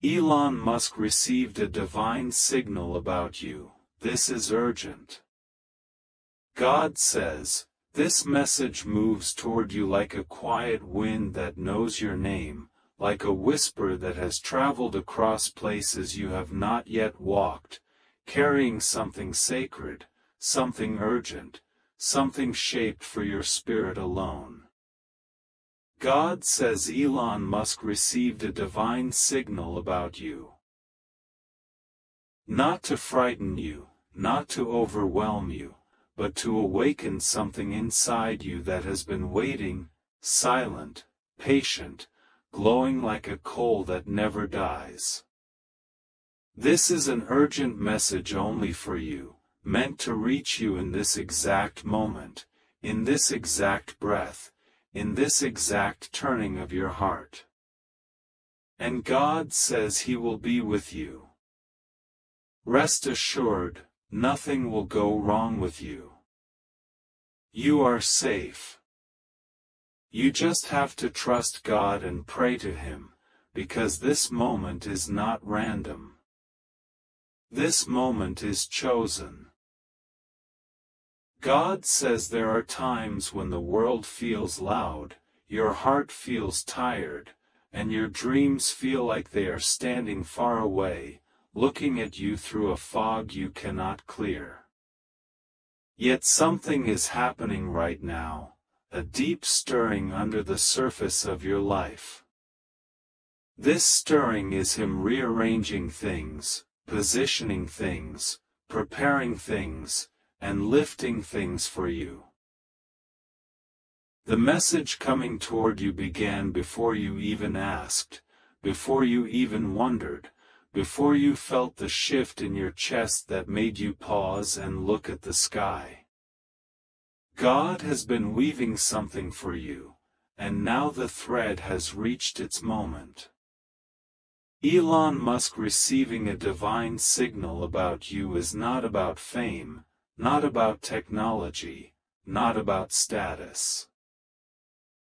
Elon Musk received a divine signal about you. This is urgent. God says, this message moves toward you like a quiet wind that knows your name, like a whisper that has traveled across places you have not yet walked, carrying something sacred, something urgent, something shaped for your spirit alone. God says Elon Musk received a divine signal about you. Not to frighten you, not to overwhelm you, but to awaken something inside you that has been waiting, silent, patient, glowing like a coal that never dies. This is an urgent message only for you, meant to reach you in this exact moment, in this exact breath, in this exact turning of your heart. And God says He will be with you. Rest assured, nothing will go wrong with you. You are safe. You just have to trust God and pray to Him, because this moment is not random. This moment is chosen. God says there are times when the world feels loud, your heart feels tired, and your dreams feel like they are standing far away, looking at you through a fog you cannot clear. Yet something is happening right now, a deep stirring under the surface of your life. This stirring is Him rearranging things, positioning things, preparing things, and lifting things for you. The message coming toward you began before you even asked, before you even wondered, before you felt the shift in your chest that made you pause and look at the sky. God has been weaving something for you, and now the thread has reached its moment. Elon Musk receiving a divine signal about you is not about fame, not about technology, not about status.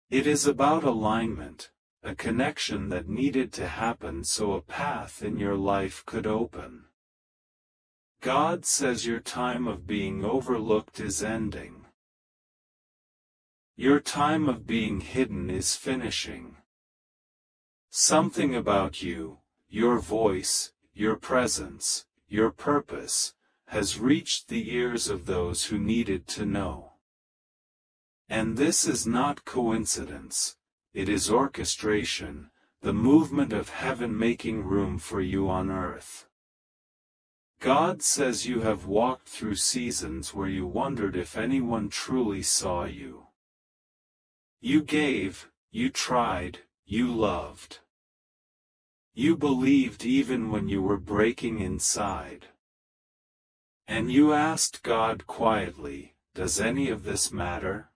It is about alignment, a connection that needed to happen so a path in your life could open. God says your time of being overlooked is ending. Your time of being hidden is finishing. Something about you, your voice, your presence, your purpose, has reached the ears of those who needed to know. And this is not coincidence, it is orchestration, the movement of heaven making room for you on earth. God says you have walked through seasons where you wondered if anyone truly saw you. You gave, you tried, you loved. You believed even when you were breaking inside. And you asked God quietly, does any of this matter?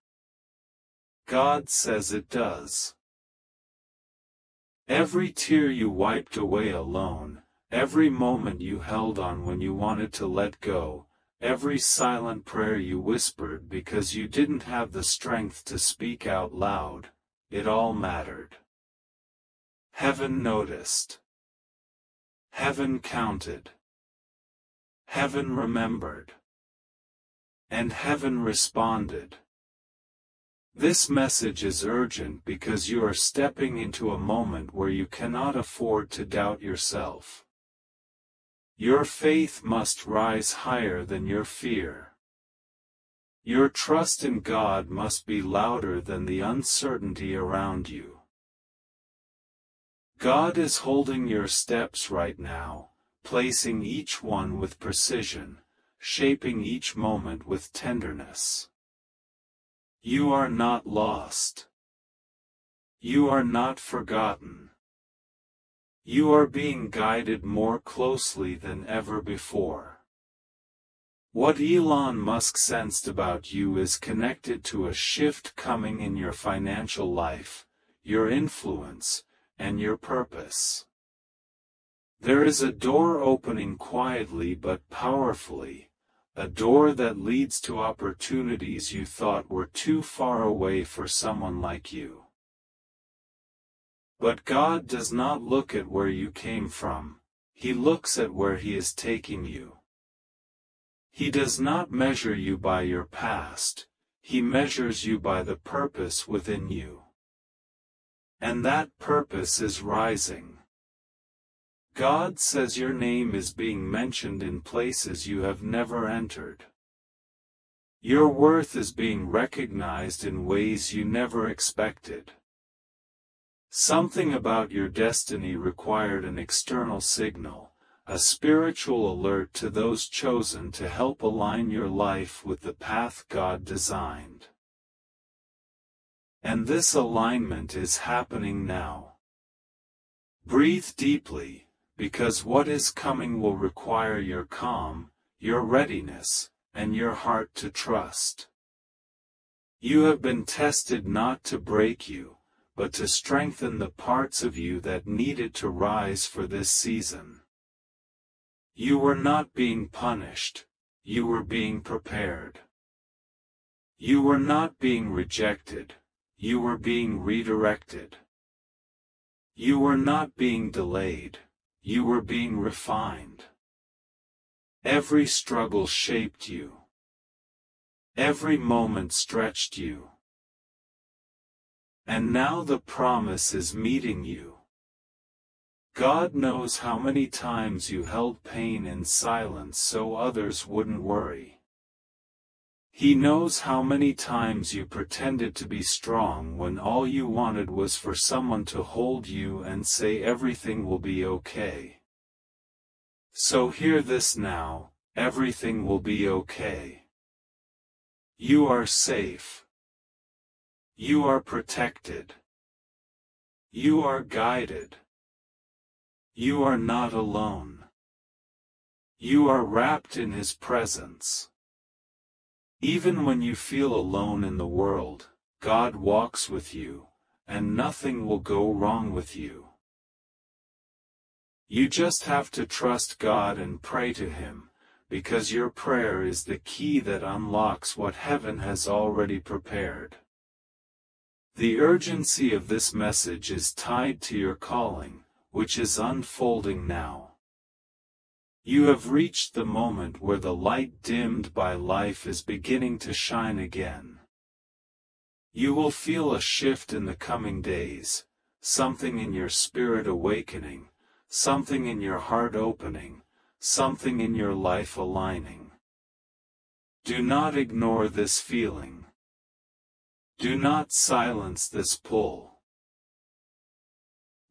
God says it does. Every tear you wiped away alone, every moment you held on when you wanted to let go, every silent prayer you whispered because you didn't have the strength to speak out loud, it all mattered. Heaven noticed. Heaven counted. Heaven remembered. And heaven responded. This message is urgent because you are stepping into a moment where you cannot afford to doubt yourself. Your faith must rise higher than your fear. Your trust in God must be louder than the uncertainty around you. God is holding your steps right now, placing each one with precision, shaping each moment with tenderness. You are not lost. You are not forgotten. You are being guided more closely than ever before. What Elon Musk sensed about you is connected to a shift coming in your financial life, your influence, and your purpose. There is a door opening quietly but powerfully, a door that leads to opportunities you thought were too far away for someone like you. But God does not look at where you came from, He looks at where He is taking you. He does not measure you by your past, He measures you by the purpose within you. And that purpose is rising. God says your name is being mentioned in places you have never entered. Your worth is being recognized in ways you never expected. Something about your destiny required an external signal, a spiritual alert to those chosen to help align your life with the path God designed. And this alignment is happening now. Breathe deeply, because what is coming will require your calm, your readiness, and your heart to trust. You have been tested not to break you, but to strengthen the parts of you that needed to rise for this season. You were not being punished, you were being prepared. You were not being rejected, you were being redirected. You were not being delayed, you were being refined. Every struggle shaped you. Every moment stretched you. And now the promise is meeting you. God knows how many times you held pain in silence so others wouldn't worry. He knows how many times you pretended to be strong when all you wanted was for someone to hold you and say everything will be okay. So hear this now, everything will be okay. You are safe. You are protected. You are guided. You are not alone. You are wrapped in His presence. Even when you feel alone in the world, God walks with you, and nothing will go wrong with you. You just have to trust God and pray to Him, because your prayer is the key that unlocks what heaven has already prepared. The urgency of this message is tied to your calling, which is unfolding now. You have reached the moment where the light dimmed by life is beginning to shine again. You will feel a shift in the coming days, something in your spirit awakening, something in your heart opening, something in your life aligning. Do not ignore this feeling. Do not silence this pull.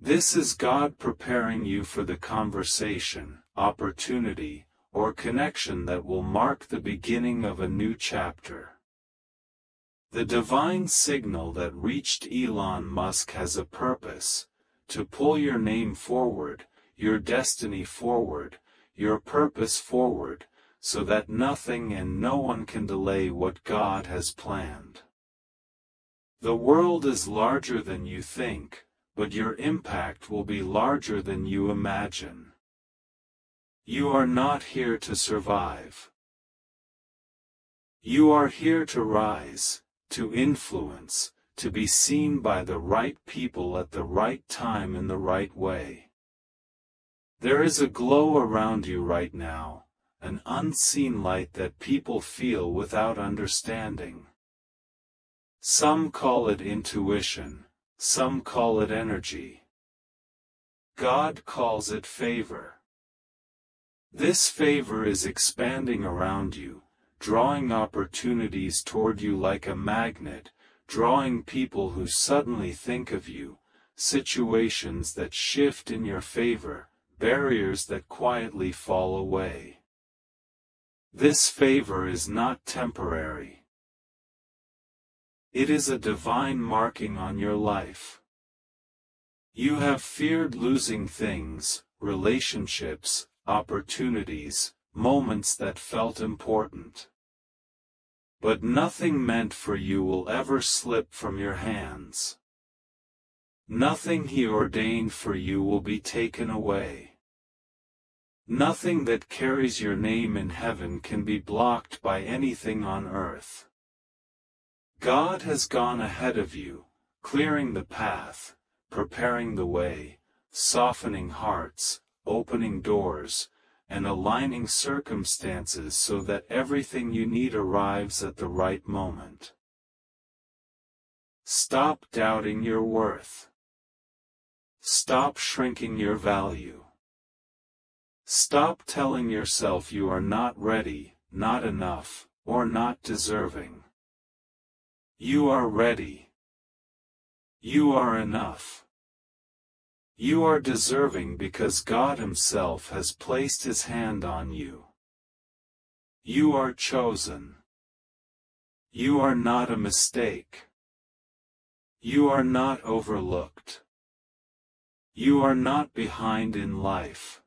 This is God preparing you for the conversation, opportunity, or connection that will mark the beginning of a new chapter. The divine signal that reached Elon Musk has a purpose: to pull your name forward, your destiny forward, your purpose forward, so that nothing and no one can delay what God has planned. The world is larger than you think, but your impact will be larger than you imagine. You are not here to survive. You are here to rise, to influence, to be seen by the right people at the right time in the right way. There is a glow around you right now, an unseen light that people feel without understanding. Some call it intuition, some call it energy. God calls it favor. This favor is expanding around you, drawing opportunities toward you like a magnet, drawing people who suddenly think of you, situations that shift in your favor, barriers that quietly fall away. This favor is not temporary. It is a divine marking on your life. You have feared losing things, relationships, opportunities, moments that felt important. But nothing meant for you will ever slip from your hands. Nothing He ordained for you will be taken away. Nothing that carries your name in heaven can be blocked by anything on earth. God has gone ahead of you, clearing the path, preparing the way, softening hearts, opening doors, and aligning circumstances so that everything you need arrives at the right moment. Stop doubting your worth. Stop shrinking your value. Stop telling yourself you are not ready, not enough, or not deserving. You are ready. You are enough. You are deserving because God Himself has placed His hand on you. You are chosen. You are not a mistake. You are not overlooked. You are not behind in life.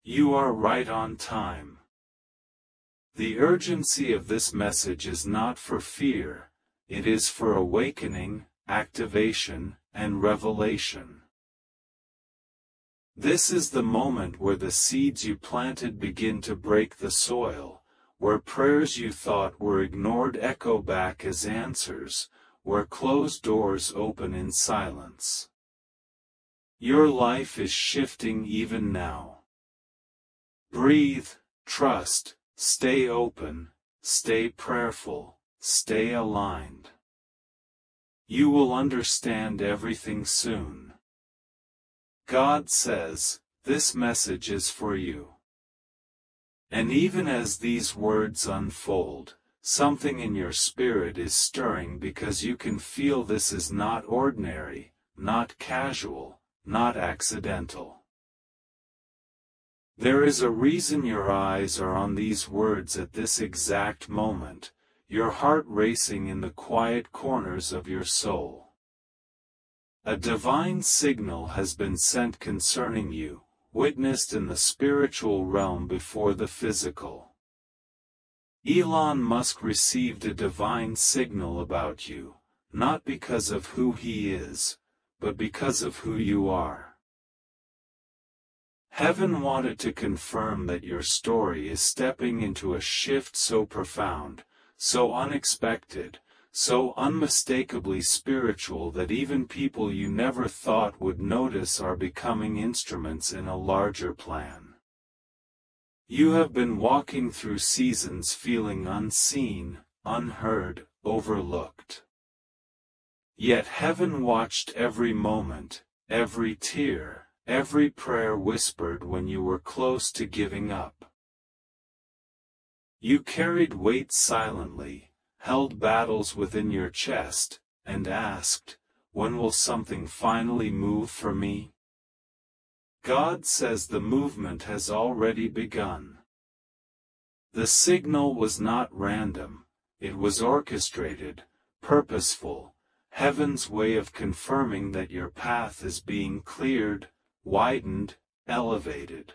You are right on time. The urgency of this message is not for fear, it is for awakening, activation, and revelation. This is the moment where the seeds you planted begin to break the soil, where prayers you thought were ignored echo back as answers, where closed doors open in silence. Your life is shifting even now. Breathe, trust, stay open, stay prayerful, stay aligned. You will understand everything soon. God says, this message is for you. And even as these words unfold, something in your spirit is stirring because you can feel this is not ordinary, not casual, not accidental. There is a reason your eyes are on these words at this exact moment, your heart racing in the quiet corners of your soul. A divine signal has been sent concerning you, witnessed in the spiritual realm before the physical. Elon Musk received a divine signal about you, not because of who he is, but because of who you are. Heaven wanted to confirm that your story is stepping into a shift so profound, so unexpected, so unmistakably spiritual that even people you never thought would notice are becoming instruments in a larger plan. You have been walking through seasons feeling unseen, unheard, overlooked. Yet heaven watched every moment, every tear, every prayer whispered when you were close to giving up. You carried weight silently, held battles within your chest, and asked, when will something finally move for me? God says the movement has already begun. The signal was not random, it was orchestrated, purposeful, heaven's way of confirming that your path is being cleared, widened, elevated.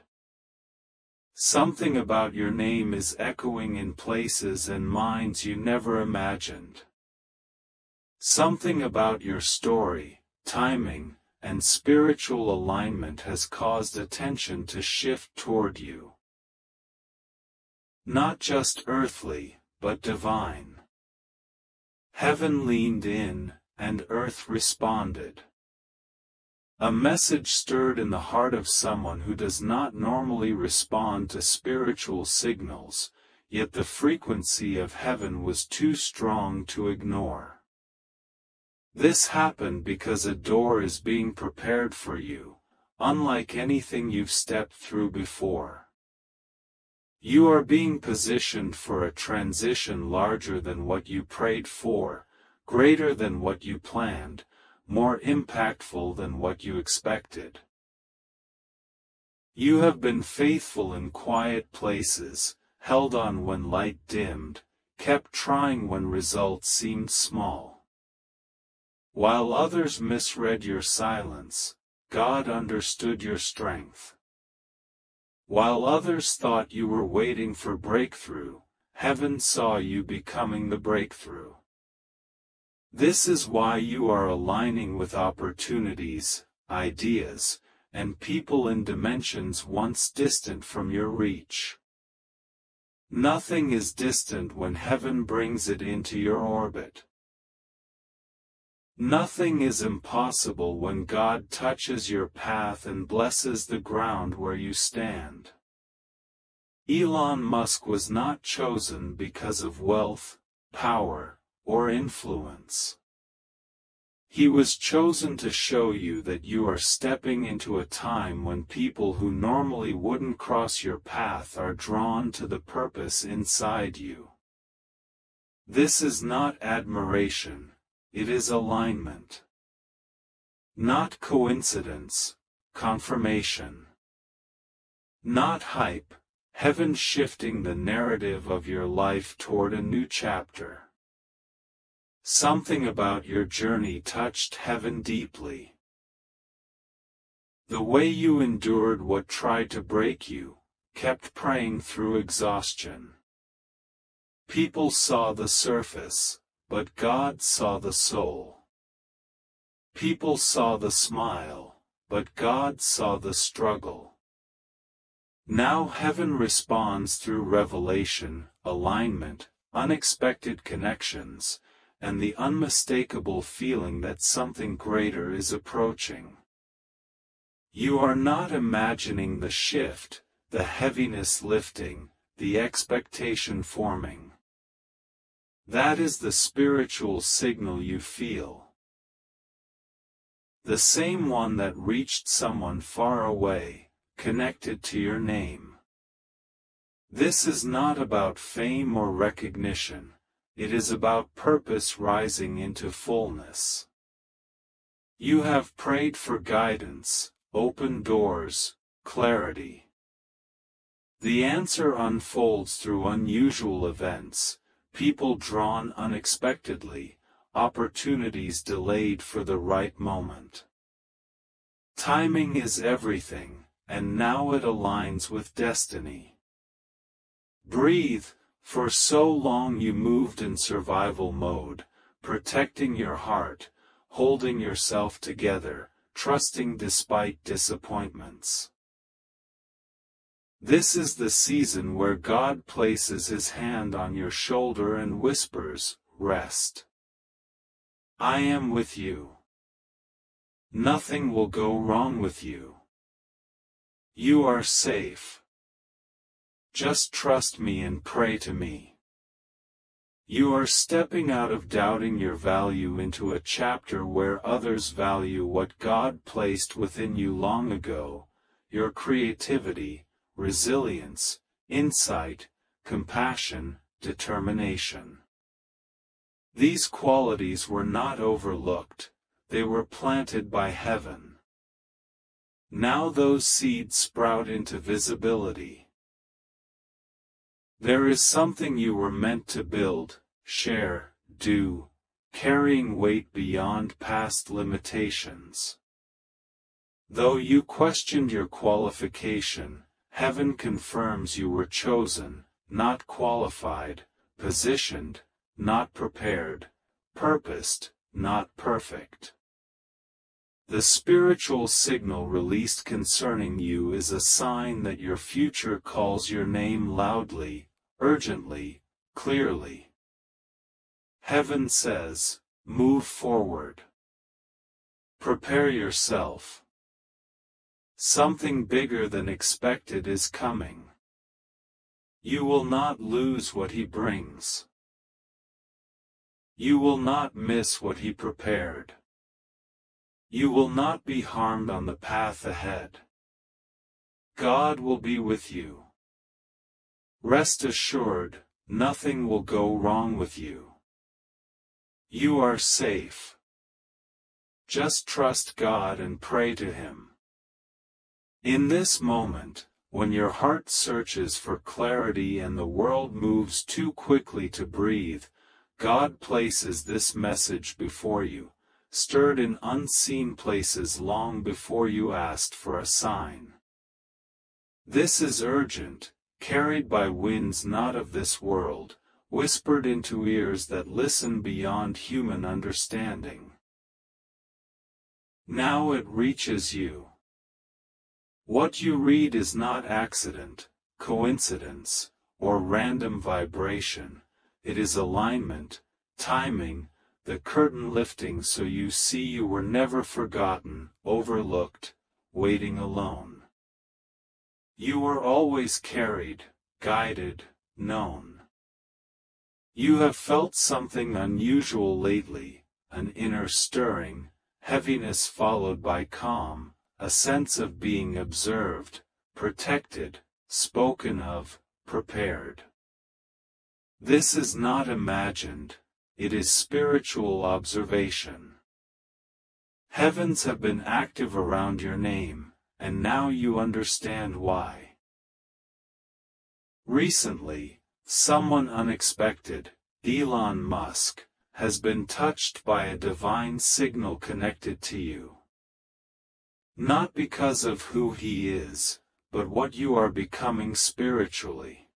Something about your name is echoing in places and minds you never imagined. Something about your story, timing, and spiritual alignment has caused attention to shift toward you. Not just earthly, but divine. Heaven leaned in, and earth responded. A message stirred in the heart of someone who does not normally respond to spiritual signals, yet the frequency of heaven was too strong to ignore. This happened because a door is being prepared for you, unlike anything you've stepped through before. You are being positioned for a transition larger than what you prayed for, greater than what you planned, more impactful than what you expected. You have been faithful in quiet places, held on when light dimmed, kept trying when results seemed small. While others misread your silence, God understood your strength. While others thought you were waiting for breakthrough, heaven saw you becoming the breakthrough. This is why you are aligning with opportunities, ideas, and people in dimensions once distant from your reach. Nothing is distant when heaven brings it into your orbit. Nothing is impossible when God touches your path and blesses the ground where you stand. Elon Musk was not chosen because of wealth, power, or influence. He was chosen to show you that you are stepping into a time when people who normally wouldn't cross your path are drawn to the purpose inside you. This is not admiration, it is alignment. Not coincidence, confirmation. Not hype, heaven shifting the narrative of your life toward a new chapter. Something about your journey touched heaven deeply. The way you endured what tried to break you, kept praying through exhaustion. People saw the surface, but God saw the soul. People saw the smile, but God saw the struggle. Now heaven responds through revelation, alignment, unexpected connections, and the unmistakable feeling that something greater is approaching. You are not imagining the shift, the heaviness lifting, the expectation forming. That is the spiritual signal you feel. The same one that reached someone far away, connected to your name. This is not about fame or recognition. It is about purpose rising into fullness. You have prayed for guidance, open doors, clarity. The answer unfolds through unusual events, people drawn unexpectedly, opportunities delayed for the right moment. Timing is everything, and now it aligns with destiny. Breathe. For so long you moved in survival mode, protecting your heart, holding yourself together, trusting despite disappointments. This is the season where God places His hand on your shoulder and whispers, "Rest. I am with you. Nothing will go wrong with you. You are safe. Just trust me and pray to me." You are stepping out of doubting your value into a chapter where others value what God placed within you long ago, your creativity, resilience, insight, compassion, determination. These qualities were not overlooked, they were planted by heaven. Now those seeds sprout into visibility. There is something you were meant to build, share, do, carrying weight beyond past limitations. Though you questioned your qualification, heaven confirms you were chosen, not qualified, positioned, not prepared, purposed, not perfect. The spiritual signal released concerning you is a sign that your future calls your name loudly, urgently, clearly. Heaven says, move forward. Prepare yourself. Something bigger than expected is coming. You will not lose what He brings. You will not miss what He prepared. You will not be harmed on the path ahead. God will be with you. Rest assured, nothing will go wrong with you. You are safe. Just trust God and pray to Him. In this moment, when your heart searches for clarity and the world moves too quickly to breathe, God places this message before you, stirred in unseen places long before you asked for a sign. This is urgent, carried by winds not of this world, whispered into ears that listen beyond human understanding. Now it reaches you. What you read is not accident, coincidence, or random vibration. It is alignment, timing, the curtain lifting so you see you were never forgotten, overlooked, waiting alone. You were always carried, guided, known. You have felt something unusual lately, an inner stirring, heaviness followed by calm, a sense of being observed, protected, spoken of, prepared. This is not imagined, it is spiritual observation. Heavens have been active around your name, and now you understand why. Recently, someone unexpected, Elon Musk, has been touched by a divine signal connected to you. Not because of who he is, but what you are becoming spiritually.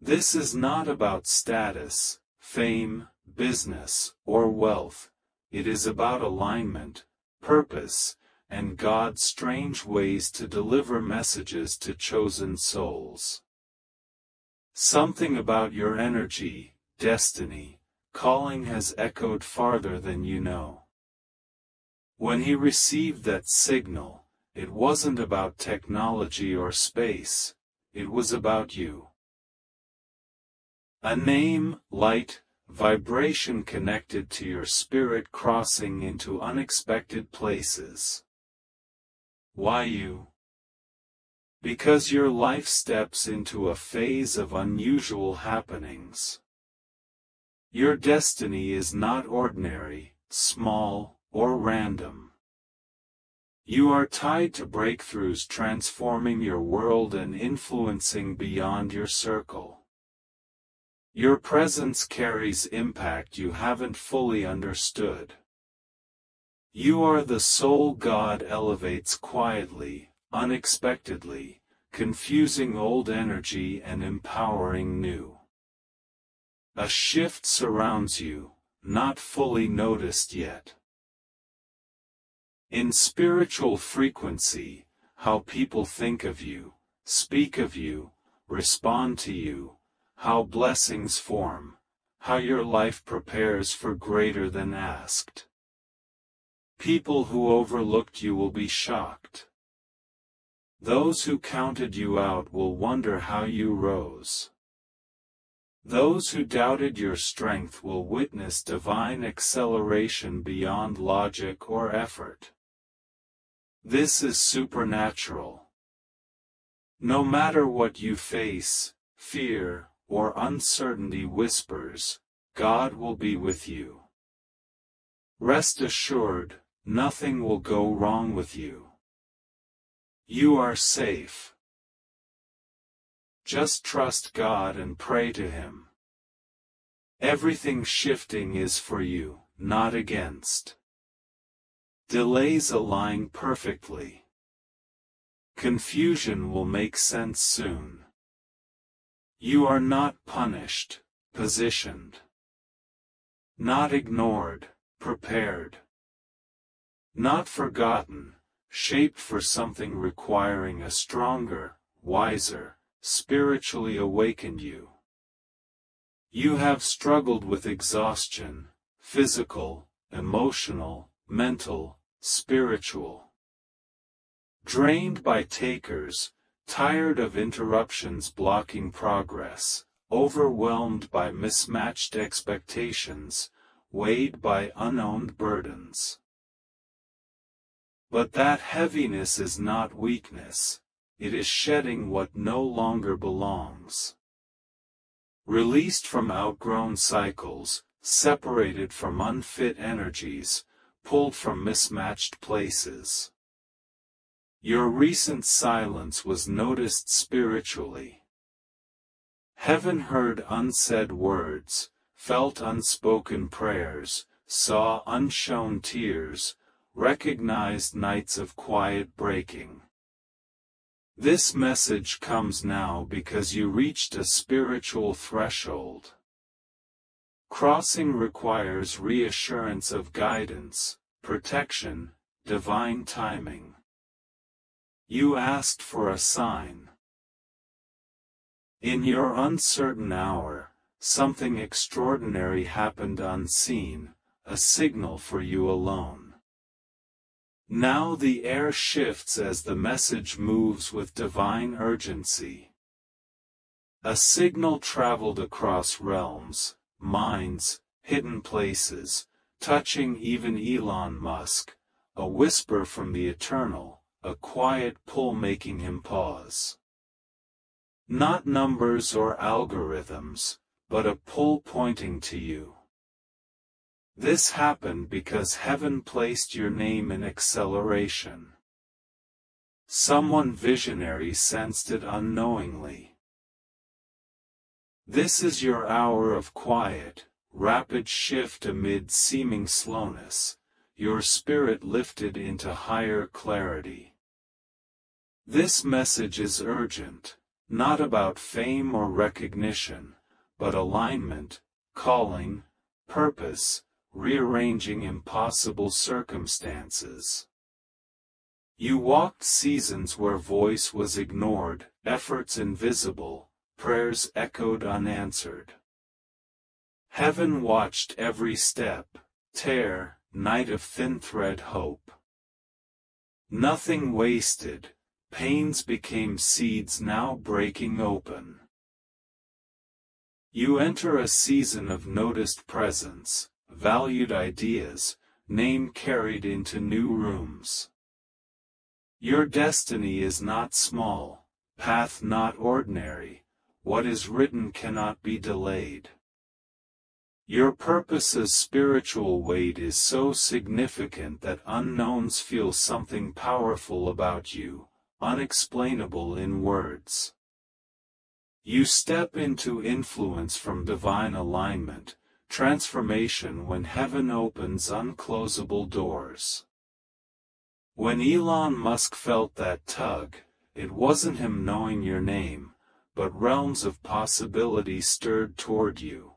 This is not about status, fame, business, or wealth. It is about alignment, purpose, and God's strange ways to deliver messages to chosen souls. Something about your energy, destiny, calling has echoed farther than you know. When he received that signal, it wasn't about technology or space, it was about you. A name, light, vibration connected to your spirit crossing into unexpected places. Why you? Because your life steps into a phase of unusual happenings. Your destiny is not ordinary, small, or random. You are tied to breakthroughs transforming your world and influencing beyond your circle. Your presence carries impact you haven't fully understood. You are the soul God elevates quietly, unexpectedly, confusing old energy and empowering new. A shift surrounds you, not fully noticed yet. In spiritual frequency, how people think of you, speak of you, respond to you, how blessings form, how your life prepares for greater than asked. People who overlooked you will be shocked. Those who counted you out will wonder how you rose. Those who doubted your strength will witness divine acceleration beyond logic or effort. This is supernatural. No matter what you face, fear, or uncertainty whispers, God will be with you. Rest assured, nothing will go wrong with you. You are safe. Just trust God and pray to Him. Everything shifting is for you, not against. Delays align perfectly. Confusion will make sense soon. You are not punished, positioned. Not ignored, prepared. Not forgotten, shaped for something requiring a stronger, wiser, spiritually awakened you. You have struggled with exhaustion, physical, emotional, mental, spiritual. Drained by takers, tired of interruptions blocking progress, overwhelmed by mismatched expectations, weighed by unowned burdens. But that heaviness is not weakness, it is shedding what no longer belongs. Released from outgrown cycles, separated from unfit energies, pulled from mismatched places. Your recent silence was noticed spiritually. Heaven heard unsaid words, felt unspoken prayers, saw unshown tears, recognized nights of quiet breaking. This message comes now because you reached a spiritual threshold. Crossing requires reassurance of guidance, protection, divine timing. You asked for a sign. In your uncertain hour, something extraordinary happened unseen, a signal for you alone. Now the air shifts as the message moves with divine urgency. A signal traveled across realms, minds, hidden places, touching even Elon Musk, a whisper from the eternal, a quiet pull making him pause. Not numbers or algorithms, but a pull pointing to you. This happened because heaven placed your name in acceleration. Someone visionary sensed it unknowingly. This is your hour of quiet, rapid shift amid seeming slowness, your spirit lifted into higher clarity. This message is urgent, not about fame or recognition, but alignment, calling, purpose, rearranging impossible circumstances. You walked seasons where voice was ignored, efforts invisible, prayers echoed unanswered. Heaven watched every step, tear, night of thin thread hope. Nothing wasted, pains became seeds now breaking open. You enter a season of noticed presence, valued ideas, name carried into new rooms. Your destiny is not small, path not ordinary, what is written cannot be delayed. Your purpose's spiritual weight is so significant that unknowns feel something powerful about you, unexplainable in words. You step into influence from divine alignment, transformation when heaven opens unclosable doors. When Elon Musk felt that tug, it wasn't him knowing your name, but realms of possibility stirred toward you.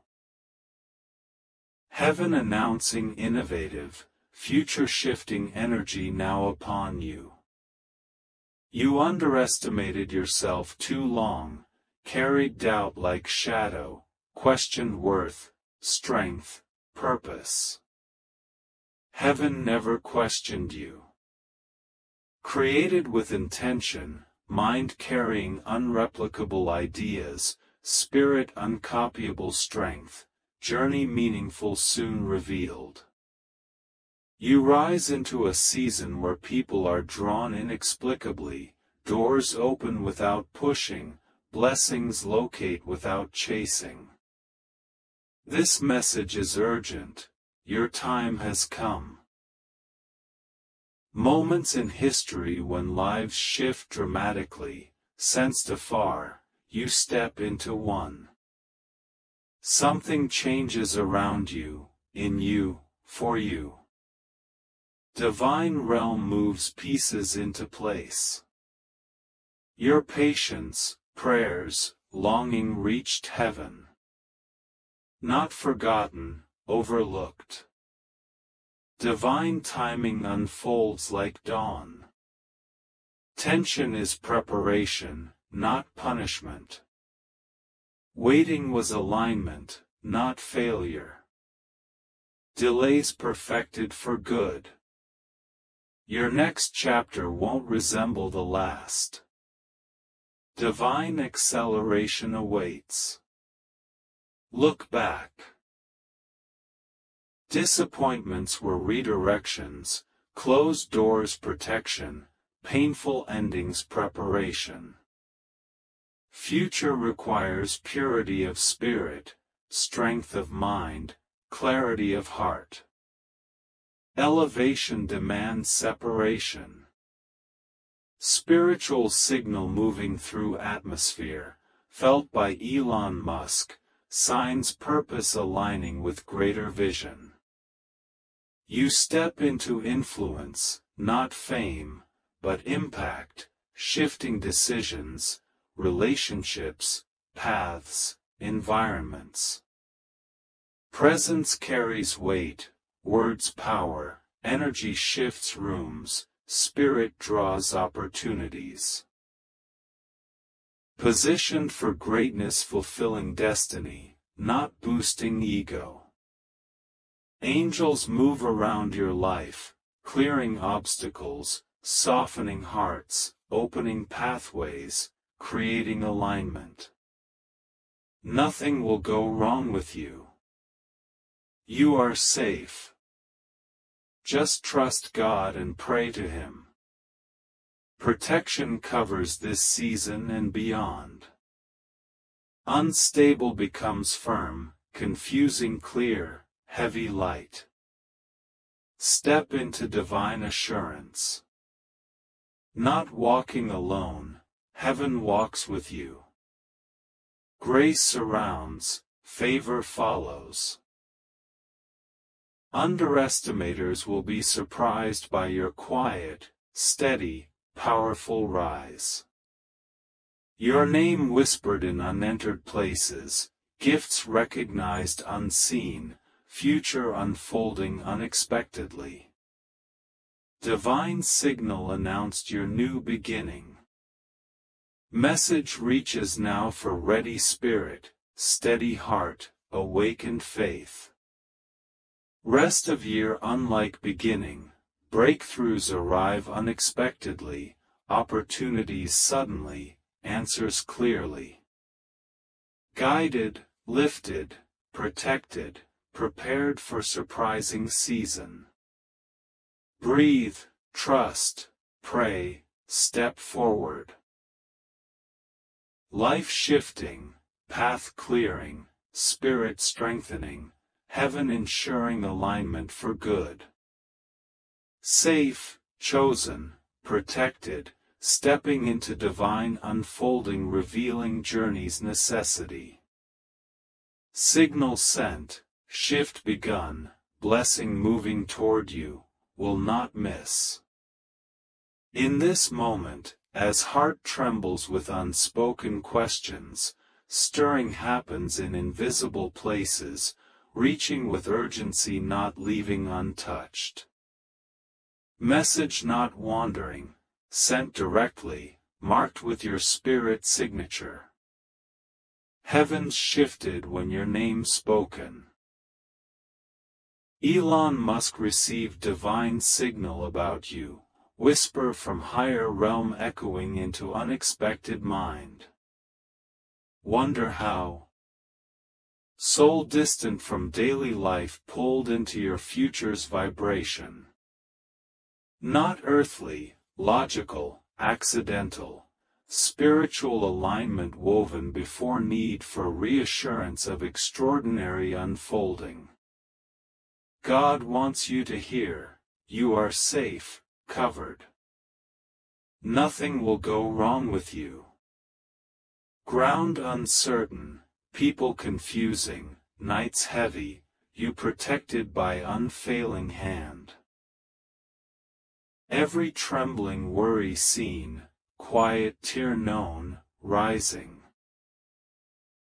Heaven announcing innovative, future-shifting energy now upon you. You underestimated yourself too long, carried doubt like shadow, questioned worth, strength, purpose. Heaven never questioned you. Created with intention, mind carrying unreplicable ideas, spirit uncopyable strength, journey meaningful soon revealed. You rise into a season where people are drawn inexplicably, doors open without pushing, blessings locate without chasing. This message is urgent, your time has come. Moments in history when lives shift dramatically, sensed afar, you step into one. Something changes around you, in you, for you. Divine realm moves pieces into place. Your patience, prayers, longing reached heaven. Not forgotten, overlooked. Divine timing unfolds like dawn. Tension is preparation, not punishment. Waiting was alignment, not failure. Delays perfected for good. Your next chapter won't resemble the last. Divine acceleration awaits. Look back. Disappointments were redirections, closed doors protection, painful endings preparation. Future requires purity of spirit, strength of mind, clarity of heart. Elevation demands separation. Spiritual signal moving through atmosphere, felt by Elon Musk, signs purpose aligning with greater vision. You step into influence, not fame, but impact, shifting decisions, relationships, paths, environments. Presence carries weight, words power, energy shifts rooms, spirit draws opportunities. Positioned for greatness fulfilling destiny, not boosting ego. Angels move around your life, clearing obstacles, softening hearts, opening pathways, creating alignment. Nothing will go wrong with you. You are safe. Just trust God and pray to Him. Protection covers this season and beyond. Unstable becomes firm, confusing clear, heavy light. Step into divine assurance. Not walking alone, heaven walks with you. Grace surrounds, favor follows. Underestimators will be surprised by your quiet, steady, powerful rise. Your name whispered in unentered places, gifts recognized unseen, future unfolding unexpectedly. Divine signal announced your new beginning. Message reaches now for ready spirit, steady heart, awakened faith. Rest of year unlike beginning, breakthroughs arrive unexpectedly, opportunities suddenly, answers clearly. Guided, lifted, protected, prepared for surprising season. Breathe, trust, pray, step forward. Life shifting, path clearing, spirit strengthening, heaven ensuring alignment for good. Safe, chosen, protected, stepping into divine unfolding revealing journey's necessity. Signal sent, shift begun, blessing moving toward you, will not miss. In this moment, as heart trembles with unspoken questions, stirring happens in invisible places, reaching with urgency not leaving untouched. Message not wandering, sent directly, marked with your spirit signature. Heavens shifted when your name spoken. Elon Musk received divine signal about you, whisper from higher realm echoing into unexpected mind. Wonder how? Soul distant from daily life pulled into your future's vibration. Not earthly, logical, accidental, spiritual alignment woven before need for reassurance of extraordinary unfolding. God wants you to hear, you are safe, covered. Nothing will go wrong with you. Ground uncertain, people confusing, nights heavy, you protected by unfailing hand. Every trembling worry seen, quiet tear known, rising.